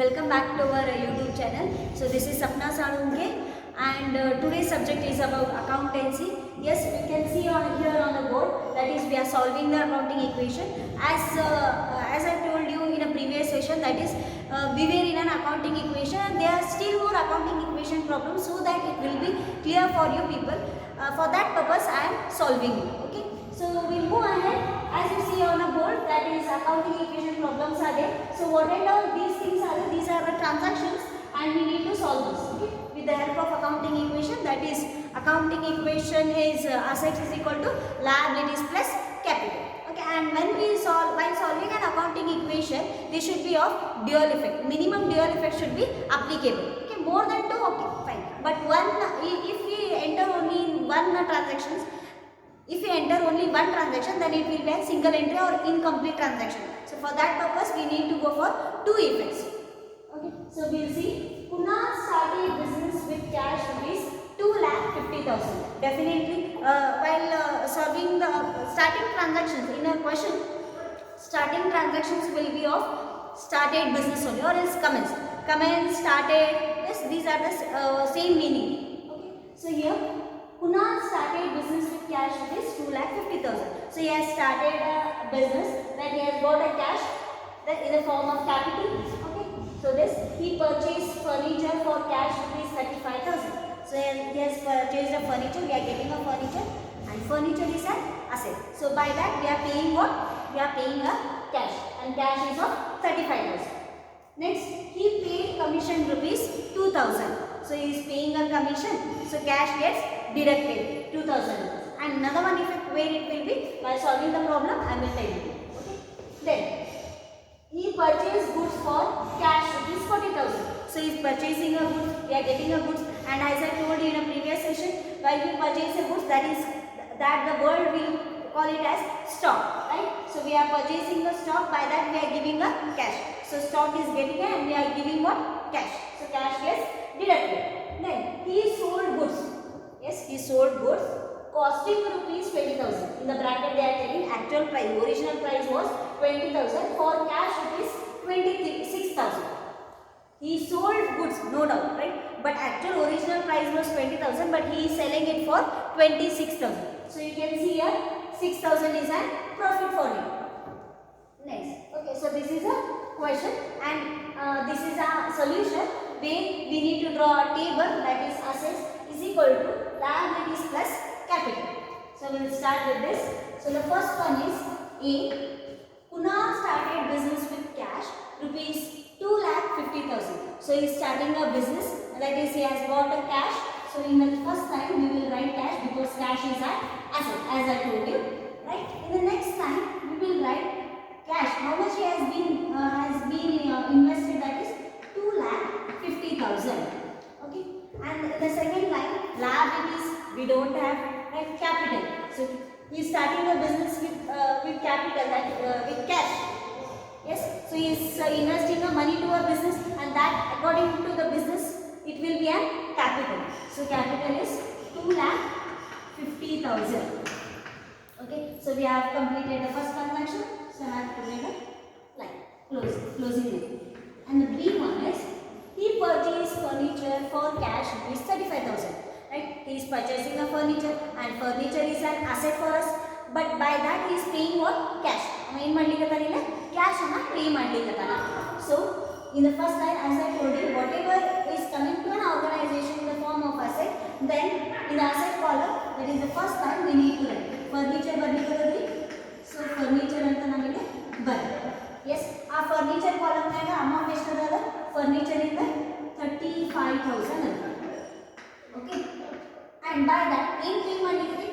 Welcome back to our YouTube channel. So this is Sapna Salunke and today's subject is about accountancy. Yes, we can see here on the board that is we are solving the accounting equation. As I told you in a previous session, that is we were in an accounting equation and there are still more accounting equation problems, so that it will be clear for you people. For that purpose I am solving it. Okay, so we'll move ahead. As you see on a board, that is accounting equation problems are there. So what and all these things are there? These are the transactions and we need to solve this. Okay, with the help of accounting equation, that is accounting equation is assets is equal to liabilities plus capital. Okay, and when we solve, while solving an accounting equation, they should be of dual effect. Minimum dual effect should be applicable. Okay, more than two, okay, fine. But one, if we enter only in one transactions, if we enter only one transaction, then it will be a single entry or incomplete transaction. So for that purpose, we need to go for two effects. Okay, so we will see Kunal started business with cash rupees 2,50,000. Definitely, while solving the starting transactions in a question, starting transactions will be of started business only or else commenced. Commenced, started, yes, these are the same meaning. Okay, so here Kunal started business with cash rupees 2,50,000. So he has started a business that he has got a cash that in the form of capital. Okay, so this he purchased furniture for cash rupees 35,000. So he has purchased a furniture. We are getting a furniture, and furniture is an asset. So by that we are paying what? We are paying a cash, and cash is of 35,000. Next, he paid commission rupees 2,000. So he is paying a commission. So cash gets deducted 2,000. And another one effect where it will be while solving the problem, I will tell you. Okay. Then he purchased goods for cash rupees 40,000. So he is purchasing a goods. We are getting a goods. And as I told you in a previous session, while we purchase a goods, that the world will call it as stock, right? So we are purchasing the stock. By that we are giving a cash. So stock is getting a, and we are giving what? Cash. So cash gets deducted. Then he sold goods. Yes, he sold goods costing rupees 20,000. In the bracket they are telling actual price. Original price was 20,000. For cash rupees 26,000. He sold goods, no doubt, right? But actual original price was 20,000, but he is selling it for 26,000. So you can see here 6,000 is a profit for him. Next, okay, so this is a question and this is a solution where we need to draw a table, that is assets is equal to liabilities plus capital. So we will start with this. So the first one is A. Kunal started business with cash rupees 2,50,000. So he is starting a business, that is he has got a cash. So in the first time we will write cash because cash is an asset, as I told you, right? In the next time we will write cash. How much he has been invested, that is 2,50,000. Okay, and the second line liabilities we don't have, right? Capital. So he is starting a business with capital, that with cash. Yes, so he is investing the money to a business, and that according to the business it will be a capital. So capital is 2,50,000. Okay, so we have completed the first transaction. So I have to make a line closing it. And the B one is he purchased furniture for cash rupees 35,000. Right? He is purchasing a furniture, and furniture is an asset for us. But by that he is paying what? Cash. Cash pay. So in the first line, as I told you, whatever is coming to an organization in the form of asset, then in the asset column, that is the first line, we need to write furniture. So furniture anta namige bari. Yes, our furniture column amount eshtu furniture in the 35,000. Okay, and by that we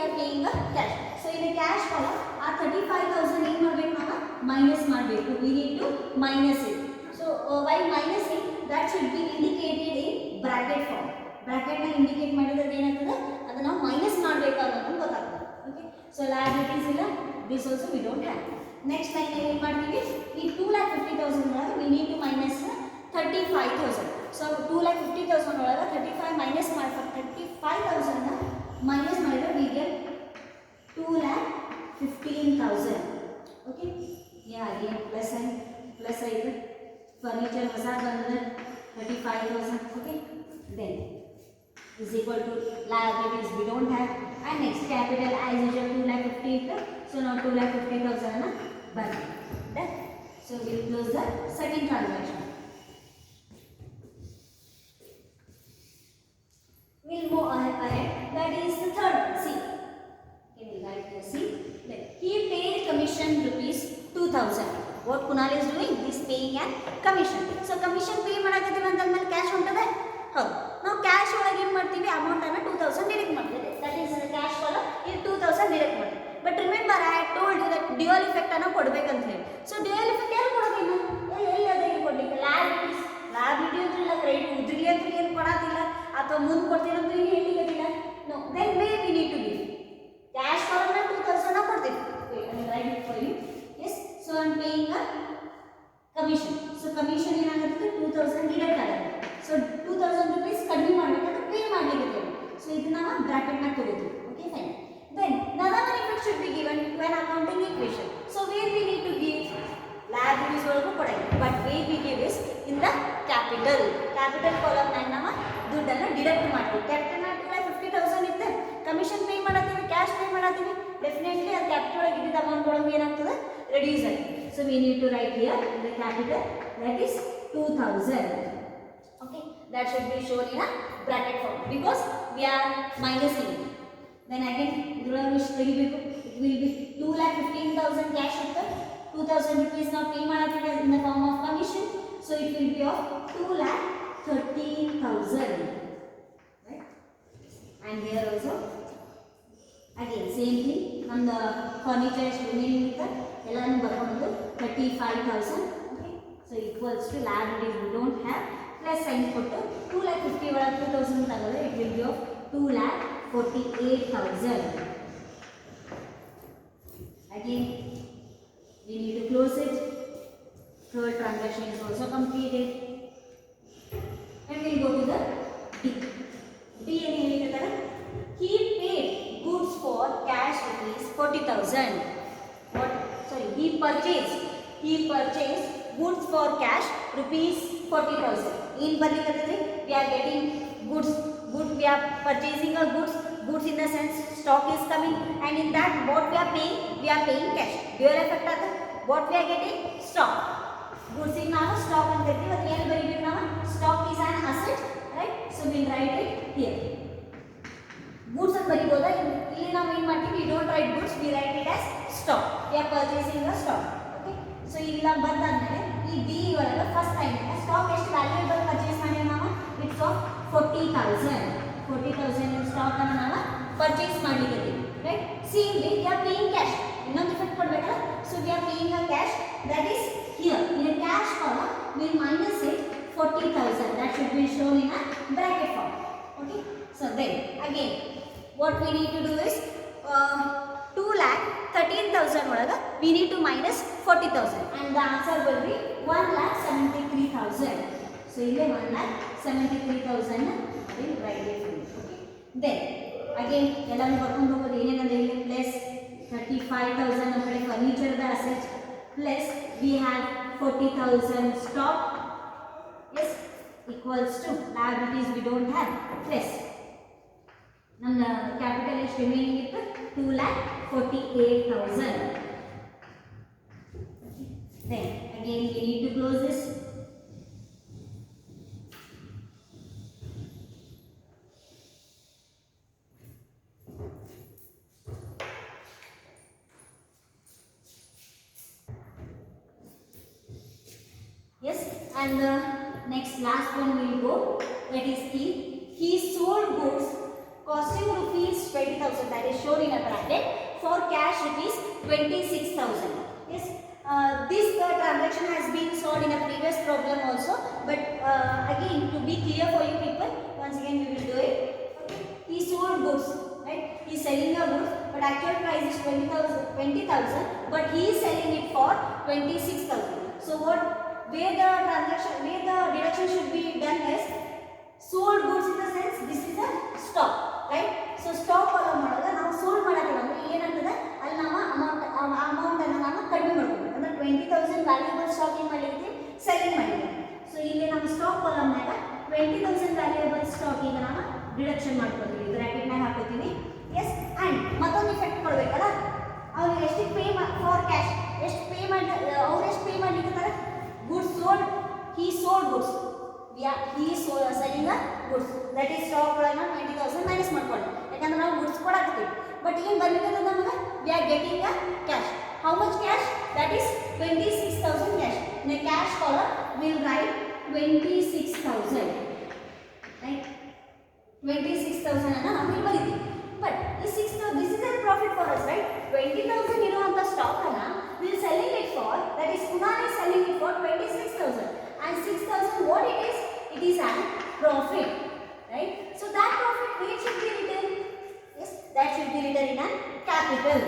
are paying a cash. So in the cash column, our 35,000 minus ಮಾಡಬೇಕು. We need to minus it. So while minusing, that should be indicated in bracket form. Bracket na indicate ಮಾಡಿದ್ರೆ ಏನಾಗ್ತದೆ, ಅದನ್ನ ನಾವು minus ಮಾಡಬೇಕು ಅನ್ನೋದು ಗೊತ್ತಾಗ್ತದೆ. Okay, so liabilities ಇಲ್ಲ, this also we don't have. Next line ಏನು ಮಾಡ್ತೀವಿ, ಈ 2,50,000 ಒಳಗೆ we need to minus 35,000. So 2,50,000 ಒಳಗೆ 35 minus ಮಾಡ್ತಾರೆ. 35,000 ನ minus ಮಾಡಿದ್ರೆ we get 2,15,000. Okay, yeah, again plus and plus ಆಯ್ತು ಫರ್ನಿಚರ್ ಹೊಸ ಬಂದರೆ 35,000. Okay, then is equal to liabilities we don't have, and next capital as usual 2,50,000 itte, so now 2,50,000 na bande. Done. So we will close the second transaction. We'll move ahead. That is the third one. See, can we write here? See, he paid commission rupees 2,000. What Kunal is doing? He is paying an commission. So commission pay ಮಾಡಕತ್ತೀವಿ ಅಂತ ಅಂದ್ಮೇಲೆ cash ಹೊಂಟದೆ. ಹೌದು, ನಾವು cash ಒಳಗೆ ಏನು ಮಾಡ್ತೀವಿ, ಅಮೌಂಟನ್ನು 2,000 deduct ಮಾಡ್ತೀವಿ. That is cash column, ಇಲ್ಲಿ 2,000 ಡಿಡಕ್ಟ್ ಮಾಡ್ತೀವಿ. But remember I told you that dual effect ಅನ್ನು ಕೊಡ್ಬೇಕಂತ ಹೇಳಿ. ಸೊ ಡ್ಯುಯಲ್ ಇಫೆಕ್ಟ್ ಎಲ್ಲಿ ಕೊಡೋದಿಲ್ಲ, ಎಲ್ಲಿ ಅದಕ್ಕೆ ಕೊಡ್ಲಿಕ್ಕೆ ಲ್ಯಾಬಿಲಿಟೀಸ್ ಅಂತಿಲ್ಲ, ಕ್ರೆಡಿಟ್ ಉದ್ರಿ ಅಂತ ಏನು ಕೊಡೋದಿಲ್ಲ, ಅಥವಾ ಮುಂದೆ ಕೊಡ್ತೀವಿ ಅಂತ ಏನು ಹೇಳಿಲ್ಲ. No, then way we need to give cash ಕಾಲಮ್ನ 2,000 ಕೊಡ್ತೀವಿ. I will write it for you. Yes, so I am paying a commission. So commission ಏನಾಗುತ್ತೆ, 2,000 ಡಿಡಕ್ಟ್ ಆಗುತ್ತೆ. ಸೊ 2,000 rupees ಕಡಿಮೆ ಮಾಡಬೇಕಾದ್ರೆ ಪೇ ಮಾಡಲಿಕ್ಕೆ. ಸೊ ಇದನ್ನ ನಾವು ಬ್ರಾಕೆಟ್ನಾಗ ತಗೋತೀವಿ. Okay, fine. Then another effect should be given to an accounting equation. So where we need to give liabilities ಒಳಗೂ ಕೊಡಂಗಿಲ್ಲ, but where we give is in the capital column ನಾಗ ನಾವು ದುಡ್ಡನ್ನು ಡಿಡಕ್ಟ್ ಮಾಡ್ತೀವಿ. ಕ್ಯಾಪಿಟಲ್ ನಾಗ 2,50,000 ಇತ್ತು, ಕಮಿಷನ್ ಪೇ ಮಾಡತ್ತೀವಿ, cash pay ಮಾಡತ್ತೀವಿ, ಡೆಫಿನೆಟ್ಲಿ ಅದು ಕ್ಯಾಪಿಟಲ್ ಒಳಗೆ ಇದ್ದಿದ್ದ ಅಮೌಂಟ್ ಒಳಗೆ ಏನಾಗ್ತದೆ, ರೆಡ್ಯೂಸ್ ಆಗ್ತದೆ. So we need to write here the capital, that is 2,000. Okay, that should be shown in a bracket form because we are minusing. Then again idrolage wish ತೆಗಿಬೇಕು. It will be 2,15,000 cash ಇತ್ತು, 2,000 rupees ನಾವು pay ಮಾಡತ್ತೀವಿ in the form of commission. So it will be of 2,13,000, right? And here also again same thing, ನಮ್ದು furniture remaining ಇತ್ತು, ಎಲ್ಲಾನು ಬರ್ಕೊಂಡು 35,000. Okay, so equals to liabilities we don't have, plus sign ಕೊಟ್ಟು 2,50,000 ಒಳಗೆ 2,000 ತಗೊಂಡ್ರೆ it will be of 2,48,000. Again we need to close it. Third transaction is also completed, and we will go to the D. D ಏನು ಹೇಳಿದ್ದಾರೆ, he paid goods for cash rupees 40,000. What? Sorry, he purchased goods for cash rupees 40,000. In particular, we are getting goods. We are purchasing a goods in the sense stock is coming, and in that what we are paying cash. Dual effect आता, what we are getting, stock. Goods in now stock ಅಂತ ಹೇಳ್ತೀವಿ, ಅದು ಏನು ಬರೀಬೇಕು ನಾವು, stock is an asset, right? So we will write it here. Goods ಅಂತ ಬರೀಬೋದಾ, ಇಲ್ಲಿ ನಾವು ಏನು ಮಾಡ್ತೀವಿ, we don't write goods, we write it as stock. We are purchasing a stock. Okay, so ಇಲ್ಲಿ ನಾವು ಬಂದಾದ್ಮೇಲೆ ಈ D ಒಳಗೆ ಫಸ್ಟ್ ಟೈಮ್ ಸ್ಟಾಕ್ ಎಷ್ಟು ವ್ಯಾಲ್ಯೂಯಬಲ್ ಪರ್ಚೇಸ್ ಮಾಡಿವಿ ನಾವು, ಇಟ್ಸ್ ಆಫ್ 40,000 ಇನ್ ಸ್ಟಾಕ್ ಅನ್ನು ನಾವು ಪರ್ಚೇಸ್ ಮಾಡಲಿಕ್ಕೆ, right? Same way we are paying cash, ಇನ್ನೊಂದು ಇಫೆಕ್ಟ್ ಕೊಡಬೇಕಲ್ಲ. So we are paying a cash, that is here in a cash column will minus it 40,000. that should be shown in a bracket form. Okay, so then again what we need to do is 2,13,000 ಒಳಗೆ we need to minus 40,000, and the answer will be 1,73,000. so ಇಲ್ಲಿ 1,73,000 will write it. Okay, then again ಎಲ್ಲಾನು ಬರ್ಕೊಂಡು ಹೋಗೋದು ಏನೇನಂದ್ರೆ ಇಲ್ಲಿ plus 35,000 ನಮ್ಮ ಕಡೆ furniture the asset, plus we have 40,000 stock, yes, equals to liabilities we don't have, plus ನಮ್ಮ capital ಎಷ್ಟು remaining ಇತ್ತು, 2,48,000. then again we need to close this. Yes, and the next last one will go, that is he sold goods costing rupees 20,000, that is shown in a bracket, for cash rupees 26,000. Yes, this transaction has been solved in a previous problem also, but again to be clear for you people, once again we will do it. Okay, he sold goods, right? He is selling a goods, but actual price is 20,000, but he is selling it for 26,000. So what, where the deduction should be done is sold goods, in the sense this is a stock, right? So stock column ಒಳಗೆ ನಾವು sold ಮಾಡಾಕಿಲ್ಲ ಅಂದ್ರೆ ಏನಾಗ್ತದೆ, ಅಲ್ಲಿ ನಾವು amount ಅನ್ನು ನಾವು ಕಡಿಮೆ ಮಾಡ್ತೀವಿ. ಅಂದ್ರೆ 20,000 ವ್ಯಾಲ್ಯೂಬಲ್ ಸ್ಟಾಕ್ ಏನು ಮಾಡಿರ್ತೀವಿ, ಸೆಲ್ಲಿಂಗ್ ಮಾಡಿರ್ತೀವಿ. ಸೊ ಇಲ್ಲಿ ನಮ್ಮ ಸ್ಟಾಕ್ ಕಾಲಮ್ನಾಗ 20,000 ವ್ಯಾಲ್ಯೂಯಬಲ್ ಸ್ಟಾಕ್ ಈಗ ನಾನು ಡಿಡಕ್ಷನ್ ಮಾಡ್ಕೊತೀವಿ, ಬ್ರಾಕೆಟ್ ನಾಗ ಹಾಕೋತೀವಿ. ಎಸ್, ಆ್ಯಂಡ್ ಮತ್ತೊಂದು ಇಫೆಕ್ಟ್ ಕೊಡಬೇಕಲ್ಲ, ಅವ್ರು ಎಷ್ಟು ಪೇ ಫಾರ್ ಕ್ಯಾಶ್, ಎಷ್ಟು ಪೇ ಮಾಡಿ, ಅವ್ರು ಎಷ್ಟು ಪೇ ಮಾಡ್ಲಿಕ್ಕೆ goods sold, he sold goods, he is selling the goods, that is stock ಒಳಗೆ 20,000 ಮೈನಸ್ ಮಾಡ್ಕೊಳ್ಳಿ, ಯಾಕಂದ್ರೆ ನಾವು ಗುಡ್ಸ್ ಕೊಡಾಕತ್ತೀವಿ. ಬಟ್ ಏನು ಬರ್ಲಿಕ್ಕೆ ನಮಗೆ we are getting a cash. How much cash? That is 26,000 cash. In the cash column we will write 26,000, right? 26,000 ಅನ್ನು ನಾವು ಇಲ್ಲಿ ಬರೀತೀವಿ. ಬಟ್ ಈ 6,000, this is a profit for us, right? 20,000 ಇರುವಂತ ಸ್ಟಾಕ್ ಅನ್ನ we will selling it for, that is Kunal is selling it for 26,000, and 6,000 what it is? It is a profit, right? So that profit where should be written? Yes, that should be written in a capital.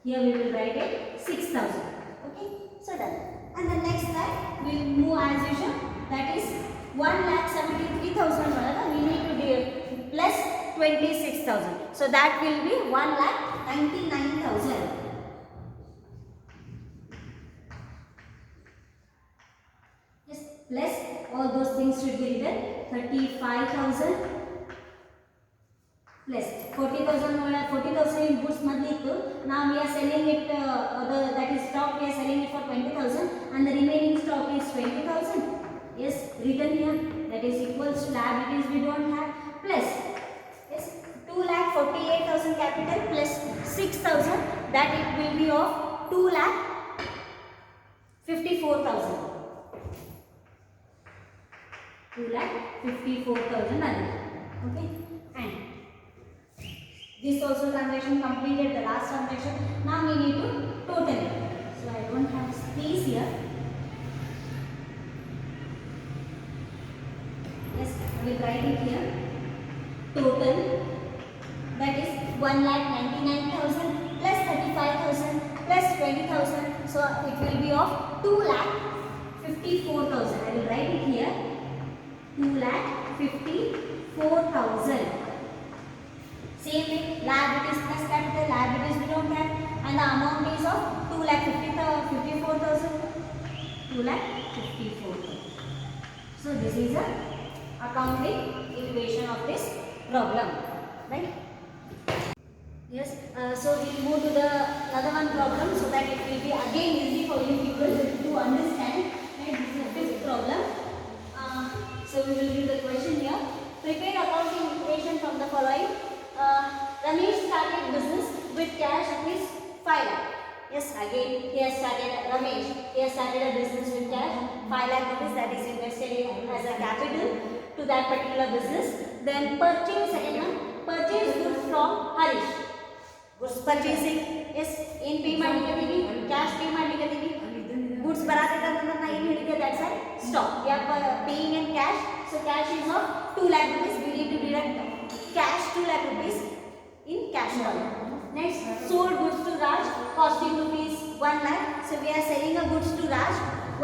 Here we will write it 6,000. Okay, so done. And the next line we will move as usual, that is 1,73,000 we need to do plus 26,000, so that will be 1,99,000. Yes, plus all those things should be written 35,000 plus 40,000 in goods madlitu. Now we are selling it, that is stock we are selling it for 20,000, and the remaining stock is 20,000. Yes, written here, that is equals to liabilities we don't have, plus yes 2,48,000 capital plus 6,000, that it will be of 2,54,000. 2,54,000. Okay, and this also transaction completed, the last transaction. Now we need to total it. So I don't have space here. Yes, I will write it here. Total, that is 1,99,000 plus 35,000 plus 20,000. So it will be of 2,54,000. I will write it here. 2,54,000. Same way, liabilities plus capital, liabilities we don't have, and the amount is of 2,54,000. 2,54,000. So this is a accounting equation of this problem, right? Yes, so we will move to the other one problem, so that it will be again easy for you people to understand. Right? This is the fifth problem. So we will read the question here. Prepare accounting equation from the following. Ramesh started business with cash rupees 5 lakh. Yes, again he has started, Ramesh, he has started a business with cash 5 lakh rupees, that is invested in as a capital to that particular business. Then purchase, second one, purchase goods from Harish. Goods purchasing, yes, in pay ಮಾಡ್ಲಿಕ್ಕೆ cash pay ಮಾಡ್ಲಿಕ್ಕೆ goods ಬರಾತೈತೆ ಅಂತಂದ್ರೆ ನಾ ಏನು ಹೇಳಿದ್ದೆ, that's a stock. We are paying in cash, so cash is of 2 lakh rupees. We need to deduct cash 2 lakh rupees in cash column. Next, sold goods to Raj costing rupees 1 lakh. So we are selling a goods to Raj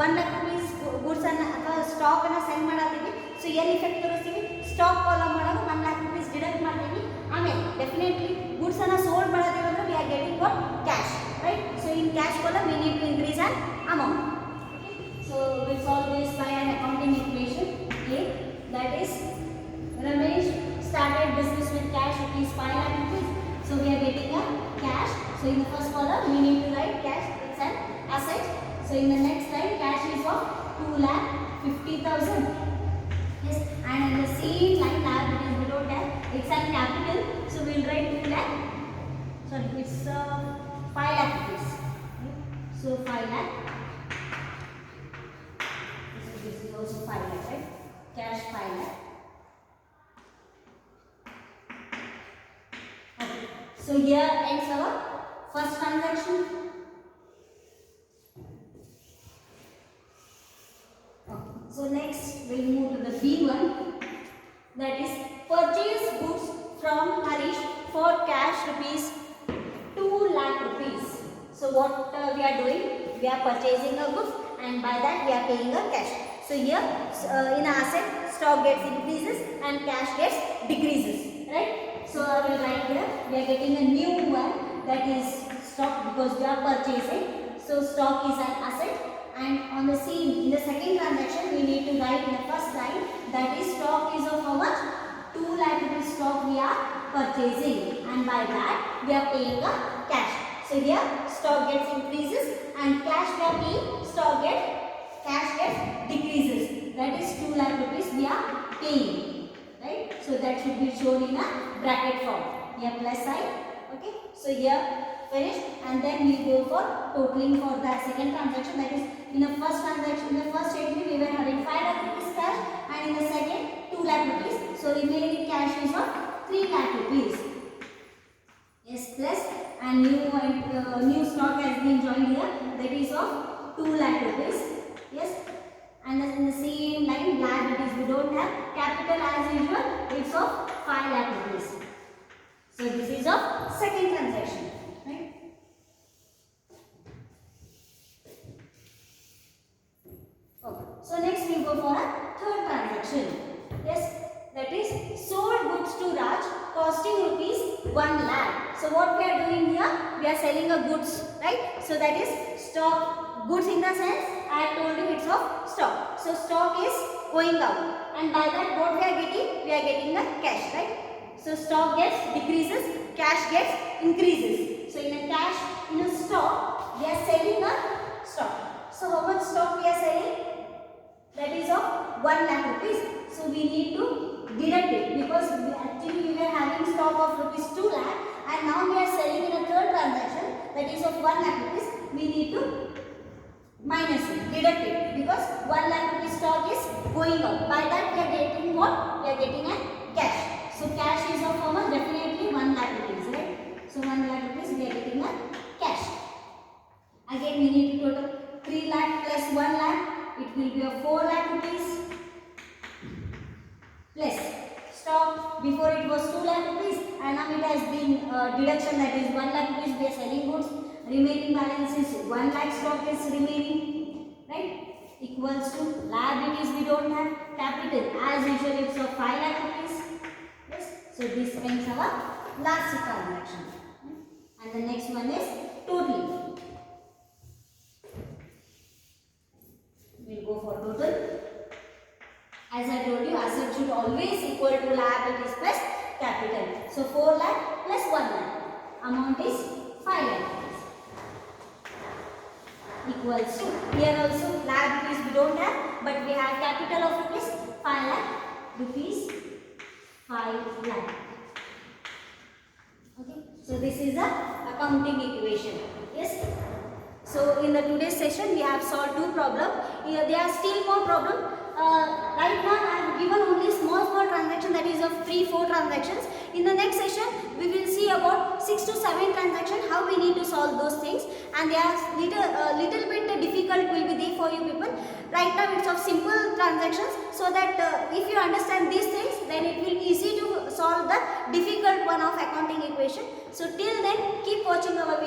1 lakh rupees goods ಅನ್ನ ಅಥವಾ stock ಅನ್ನ cell ಮಾಡಾತೀವಿ. So ಎಲ್ಲಿ effect ತೋರಿಸ್ತೀವಿ, stock column ಒಳಗೆ 1 lakh rupees deduct ಮಾಡ್ತೀವಿ. ಆಮೇಲೆ definitely goods ಅನ್ನ sold ಮಾಡಾತೀವಿ ಅಂದ್ರೆ we are getting what? Cash, right? So in cash column we need to increase an amount. Okay? So we'll solve this by an accounting equation. A, that is Ramesh started business with cash rupees 5 lakh rupees. So we are getting a cash. So in the first column we need to write cash, it's an asset. So in the next line cash is of 2,50,000. Yes, and in the same line liabilities we don't have, it's a capital. So we will write 2 lakh. Sorry, it's 5 lakh rupees. So 5 lakh. So this is also 5 lakh, right? Cash 5 lakh. Okay. So here ends our first transaction. Okay. So next we'll move to the B1, that is purchase goods from Harish for cash rupees 2 lakh rupees. So what we are doing, we are purchasing a goods and by that we are paying a cash. So here in asset stock gets increases and cash gets decreases, right? So I will write here we are getting a new one, that is stock, because we are purchasing. So stock is an asset and on the same, in the second transaction, we need to write in the first line, that is stock is of how much? 2 lakh rupees stock we are purchasing, and by that we are paying the cash. So here stock gets increases and cash we are paying, cash gets decreases. That is 2 lakh rupees we are paying, right? So that should be shown in a bracket form. Here plus sign. Okay. So here finished, and then we go for totaling for the second transaction. That is, in the first transaction, in the first statement we were having 5 lakh rupees cash, and in the second 2 lakh rupees. So remaining cash is of 3 lakh rupees. Yes, plus and new stock has been joined here. That is of 2 lakh rupees. Yes, and in the same line liabilities we don't have capital as usual. It's of 5 lakh rupees. So this is of second transaction, right? Okay. So next we go for a third transaction. Yes, that is sold goods to Raj costing rupees 1 lakh. So what we are doing here? We are selling a goods, right? So that is stock, goods in the sense I told you it's of stock. So stock is going out, and by that what we are getting? We are getting the cash, right? So stock gets decreases, cash gets increases. So in a cash, in a stock, we are selling a stock. So how much stock we are selling? That is of 1 lakh rupees. So we need to deduct it, because actually we were having stock of rupees 2 lakh, and now we are selling in a third transaction that is of 1 lakh rupees. We need to minus it, deduct it, because 1 lakh rupees stock is going out. By that we are getting what? We are getting a cash. So cash is of how much? Definitely 1 lakh rupees, right? So 1 lakh rupees we are getting a cash. Again we need to total 3 lakh plus 1 lakh. It will be a 4 lakh rupees. Plus stock, before it was 2 lakh rupees, and now it has been deduction, that is 1 lakh rupees we are selling goods. Remaining balance is 1 lakh stock is remaining, right? Equals to liabilities we don't have, capital as usual it's of 5 lakh rupees. Yes. So this ends our last transaction, and the next one is total. We'll go for total. As I told you, asset should always equal to liabilities plus capital. So 4 lakh plus 1 lakh. Amount is 5 lakh rupees. Equals to, here also liabilities we don't have, but we have capital of rupees 5 lakh rupees. 5 lakh. Okay. So this is the accounting equation. Yes. So in the today's session we have solved 2 problems. Here there are still more problems. Right now I have given only small transaction, that is of 3-4 transactions. In the next session we will see about 6 to 7 transactions, how we need to solve those things, and they are little bit difficult will be there for you people. Right now it's of simple transactions, so that if you understand these things, then it will be easy to solve the difficult one of accounting equation. So till then keep watching our